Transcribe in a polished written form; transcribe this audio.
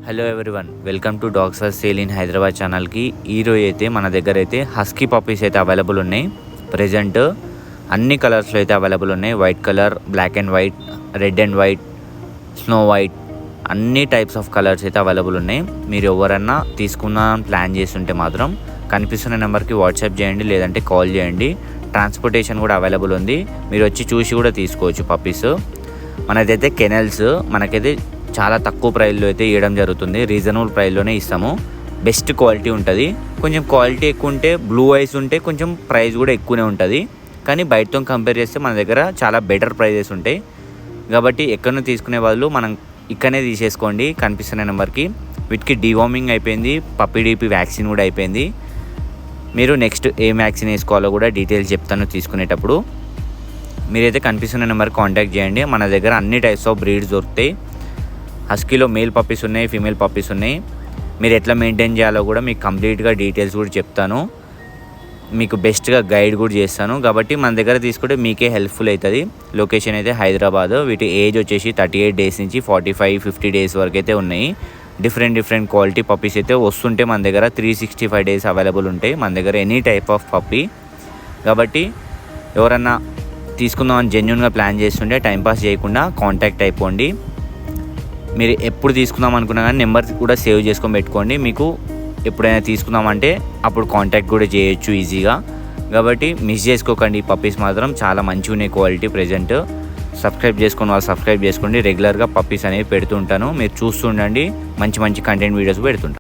Hello everyone, welcome to dogs for sale in Hyderabad ఛానల్కి. ఈరోజు అయితే మన దగ్గర అయితే హస్కీ పప్పీస్ అయితే అవైలబుల్ ఉన్నాయి. ప్రజెంట్ అన్ని కలర్స్లో అయితే అవైలబుల్ ఉన్నాయి. White colour, black and white, red and white, snow white, అన్ని టైప్స్ ఆఫ్ కలర్స్ అయితే అవైలబుల్ ఉన్నాయి. మీరు ఎవరన్నా తీసుకుందామని ప్లాన్ చేస్తుంటే మాత్రం కనిపిస్తున్న నెంబర్కి వాట్సాప్ చేయండి, లేదంటే కాల్ చేయండి. ట్రాన్స్పోర్టేషన్ కూడా అవైలబుల్ ఉంది. మీరు వచ్చి చూసి కూడా తీసుకోవచ్చు పప్పీస్. మనదైతే కెనల్స్ మనకైతే చాలా తక్కువ ప్రైస్లో అయితే ఇవ్వడం జరుగుతుంది. రీజనబుల్ ప్రైస్లోనే ఇస్తాము. బెస్ట్ క్వాలిటీ ఉంటుంది. కొంచెం క్వాలిటీ ఎక్కువ ఉంటే, బ్లూ ఐస్ ఉంటే కొంచెం ప్రైస్ కూడా ఎక్కువనే ఉంటుంది. కానీ బయటతో కంపేర్ చేస్తే మన దగ్గర చాలా బెటర్ ప్రైజెస్ ఉంటాయి. కాబట్టి ఎక్కడో తీసుకునే వాళ్ళు మనం ఇక్కడనే తీసేసుకోండి కనిపిస్తున్న నెంబర్కి. వీటికి డీవార్మింగ్ అయిపోయింది, పప్పీ డీపీ వ్యాక్సిన్ కూడా అయిపోయింది. మీరు నెక్స్ట్ ఏ వ్యాక్సిన్ వేసుకోవాలో కూడా డీటెయిల్స్ చెప్తాను తీసుకునేటప్పుడు. మీరైతే కనిపిస్తున్న నెంబర్కి కాంటాక్ట్ చేయండి. మన దగ్గర అన్ని టైప్స్ ఆఫ్ బ్రీడ్స్ దొరుకుతాయి. హస్కీలో మేల్ పప్పీస్ ఉన్నాయి, ఫీమేల్ పప్పీస్ ఉన్నాయి. మీరు ఎట్లా మెయింటైన్ చేయాలో కూడా మీకు కంప్లీట్గా డీటెయిల్స్ కూడా చెప్తాను. మీకు బెస్ట్గా గైడ్ కూడా చేస్తాను. కాబట్టి మన దగ్గర తీసుకుంటే మీకే హెల్ప్ఫుల్ అవుతుంది. లొకేషన్ అయితే హైదరాబాద్. వీటి ఏజ్ వచ్చేసి 38 డేస్ నుంచి 45-50 డేస్ వరకు అయితే ఉన్నాయి. డిఫరెంట్ క్వాలిటీ పప్పీస్ అయితే వస్తుంటే మన దగ్గర 365 డేస్ అవైలబుల్ ఉంటాయి. మన దగ్గర ఎనీ టైప్ ఆఫ్ పప్పీ. కాబట్టి ఎవరన్నా తీసుకుందామని జెన్యున్గా ప్లాన్ చేస్తుంటే టైంపాస్ చేయకుండా కాంటాక్ట్ అయిపోండి. మీరు ఎప్పుడు తీసుకుందాం అనుకున్నా కానీ నెంబర్ కూడా సేవ్ చేసుకొని పెట్టుకోండి. మీకు ఎప్పుడైనా తీసుకుందామంటే అప్పుడు కాంటాక్ట్ కూడా చేయొచ్చు ఈజీగా. కాబట్టి మిస్ చేసుకోకండి. ఈ పప్పీస్ మాత్రం చాలా మంచిగా ఉన్నాయి క్వాలిటీ. ప్రజెంట్ సబ్స్క్రైబ్ చేసుకుని వాళ్ళు సబ్స్క్రైబ్ చేసుకోండి. రెగ్యులర్గా పప్పీస్ అనేవి పెడుతుంటాను. మీరు చూస్తుండండి. మంచి కంటెంట్ వీడియోస్ పెడుతుంటాను.